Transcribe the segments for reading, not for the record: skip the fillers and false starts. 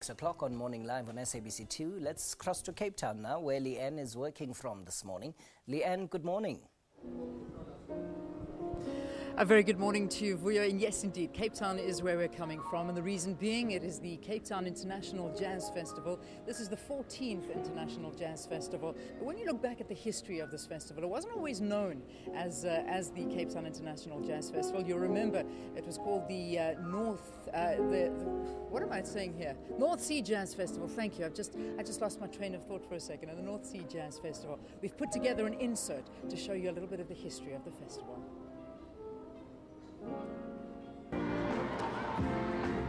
6 o'clock on Morning Live on SABC2. Let's cross to Cape Town now, where Lighten is working from this morning. Lighten, good morning. A very good morning to you, Vuyo. And yes, indeed, Cape Town is where we're coming from. And the reason being, it is the Cape Town International Jazz Festival. This is the 14th International Jazz Festival. But when you look back at the history of this festival, it wasn't always known as the Cape Town International Jazz Festival. You'll remember it was called the what am I saying here? North Sea Jazz Festival. Thank you. I just lost my train of thought for a second. The North Sea Jazz Festival. We've put together an insert to show you a little bit of the history of the festival.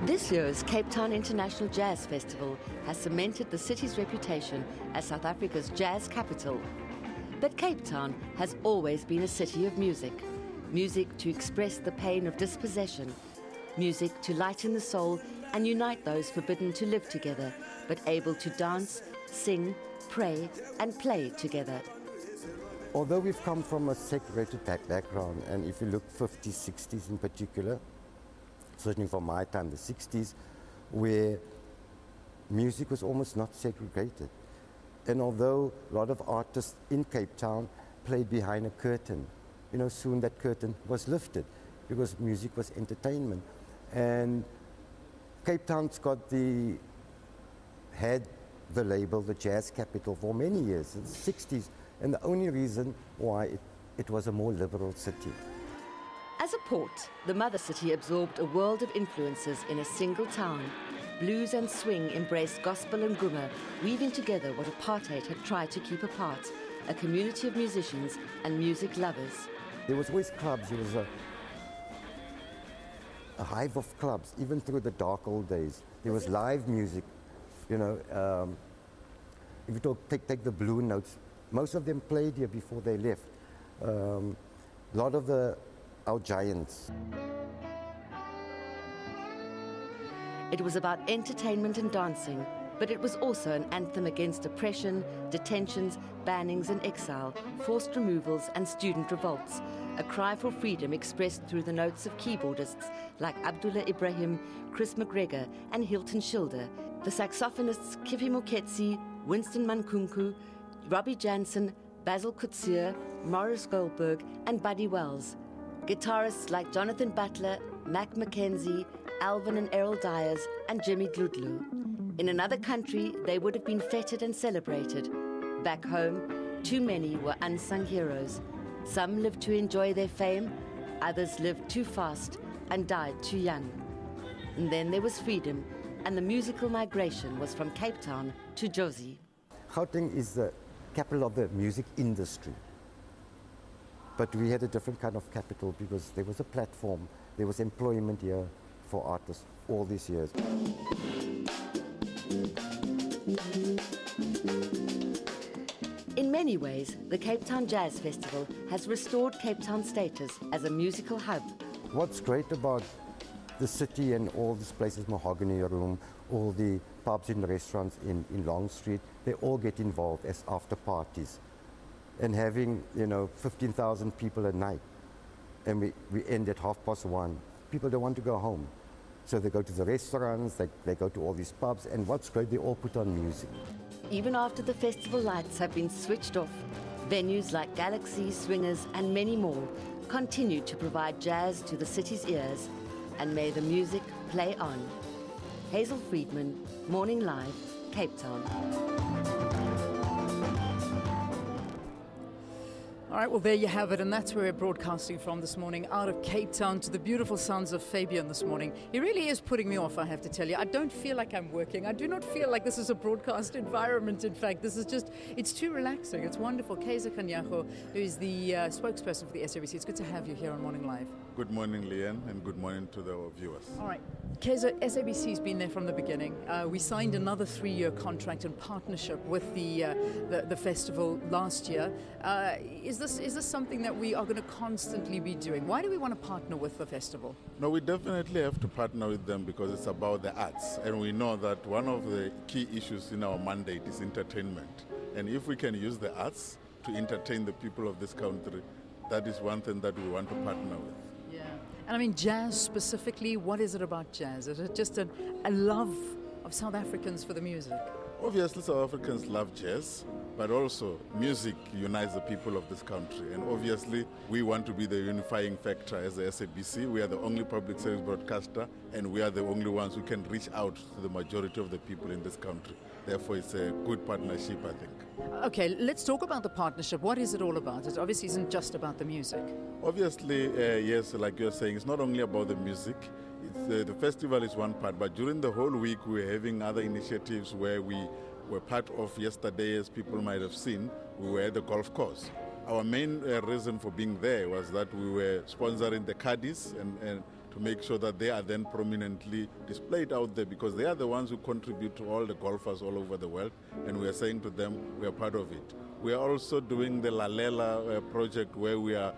This year's Cape Town International Jazz Festival has cemented the city's reputation as South Africa's jazz capital. But Cape Town has always been a city of music. Music to express the pain of dispossession. Music to lighten the soul and unite those forbidden to live together, but able to dance, sing, pray and play together. Although we've come from a segregated background, and if you look 50s, 60s in particular, certainly from my time, the 60s, where music was almost not segregated. And although a lot of artists in Cape Town played behind a curtain, soon that curtain was lifted because music was entertainment. And Cape Town's had the label, the jazz capital, for many years, in the 60s. And the only reason why it was a more liberal city. As a port, the mother city absorbed a world of influences in a single town. Blues and swing embraced gospel and gummer, weaving together what apartheid had tried to keep apart, a community of musicians and music lovers. There was always clubs. There was a hive of clubs, even through the dark old days. There was live music. If you take the Blue Notes, most of them played here before they left. A lot of our giants. It was about entertainment and dancing, but it was also an anthem against oppression, detentions, bannings and exile, forced removals and student revolts, a cry for freedom expressed through the notes of keyboardists like Abdullah Ibrahim, Chris McGregor and Hilton Schilder, the saxophonists Kippie Moeketsi, Winston Mankunku, Robbie Jansen, Basil Coetzee, Morris Goldberg and Buddy Wells. Guitarists like Jonathan Butler, Mac McKenzie, Alvin and Errol Dyers and Jimmy Gludlu. In another country, they would have been feted and celebrated. Back home, too many were unsung heroes. Some lived to enjoy their fame, others lived too fast and died too young. And then there was freedom, and the musical migration was from Cape Town to Jozi. Gauteng is the capital of the music industry. But we had a different kind of capital because there was a platform, there was employment here for artists all these years. In many ways, the Cape Town Jazz Festival has restored Cape Town's status as a musical hub. What's great about the city and all these places, Mahogany Room, all the pubs and restaurants in Long Street, they all get involved as after parties. And having, 15,000 people a night, and we end at 1:30. People don't want to go home. So they go to the restaurants, they go to all these pubs, and what's great, they all put on music. Even after the festival lights have been switched off, venues like Galaxy, Swingers and many more continue to provide jazz to the city's ears. And may the music play on. Hazel Friedman, Morning Live, Cape Town. All right, well, there you have it, and that's where we're broadcasting from this morning, out of Cape Town, to the beautiful sounds of Fabian this morning. He really is putting me off, I have to tell you. I don't feel like I'm working. I do not feel like this is a broadcast environment, in fact. This is just, it's too relaxing. It's wonderful. Kaiser Kanyago, who is the spokesperson for the SABC. It's good to have you here on Morning Live. Good morning, Liane, and good morning to the viewers. All right. Kaiser, SABC's been there from the beginning. We signed another 3-year contract and partnership with the festival last year. Is this something that we are going to constantly be doing? Why do we want to partner with the festival? No, we definitely have to partner with them because it's about the arts. And we know that one of the key issues in our mandate is entertainment. And if we can use the arts to entertain the people of this country, that is one thing that we want to partner with. Yeah. And I mean, jazz specifically, what is it about jazz? Is it just a love of South Africans for the music? Obviously, South Africans love jazz, but also music unites the people of this country. And obviously, we want to be the unifying factor as the SABC. We are the only public service broadcaster, and we are the only ones who can reach out to the majority of the people in this country. Therefore, it's a good partnership, I think. Okay, let's talk about the partnership. What is it all about? It obviously isn't just about the music. Obviously, yes, like you're saying, it's not only about the music. The festival is one part, but during the whole week we're having other initiatives where we were part of. Yesterday, as people might have seen, we were at the golf course. Our main reason for being there was that we were sponsoring the caddies and to make sure that they are then prominently displayed out there, because they are the ones who contribute to all the golfers all over the world, and we are saying to them we are part of it. We are also doing the Lalela project, where we are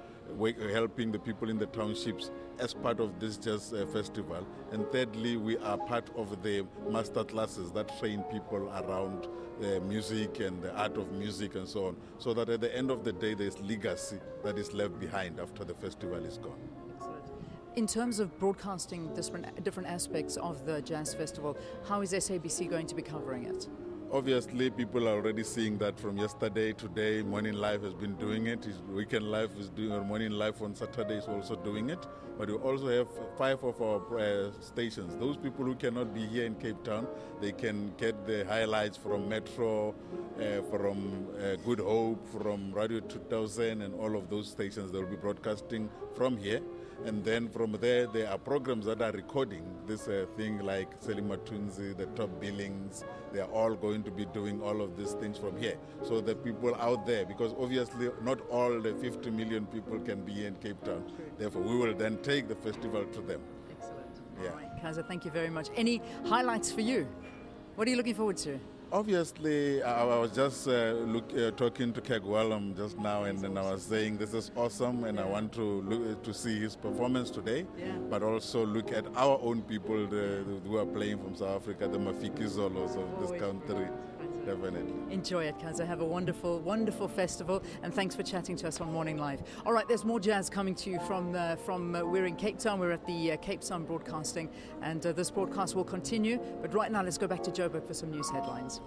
helping the people in the townships as part of this jazz festival. And thirdly, we are part of the master classes that train people around music and the art of music and so on, so that at the end of the day there's legacy that is left behind after the festival is gone. In terms of broadcasting different aspects of the Jazz Festival, how is SABC going to be covering it? Obviously, people are already seeing that from yesterday. Today, Morning Live has been doing it. Weekend Live is doing it. Morning Live on Saturday is also doing it. But we also have 5 of our stations. Those people who cannot be here in Cape Town, they can get the highlights from Metro, from Good Hope, from Radio 2000, and all of those stations. They will be broadcasting from here. And then from there are programs that are recording this thing, like Selima Tunzi, the top billings. They are all going to be doing all of these things from here. So the people out there, because obviously not all the 50 million people can be here in Cape Town. Therefore, we will then take the festival to them. Excellent. Yeah. All right, Kaiser, thank you very much. Any highlights for you? What are you looking forward to? Obviously, I was just talking to Kegwalam just now, and then I was saying this is awesome, and I want to look to see his performance today, but also look at our own people who are playing from South Africa, the Mafiki Zolos of this country. Definitely. Enjoy it, Kaiser. Have a wonderful, wonderful festival, and thanks for chatting to us on Morning Live. All right, there's more jazz coming to you from we're in Cape Town. We're at the Cape Town Broadcasting, and this broadcast will continue. But right now, let's go back to Joburg for some news headlines.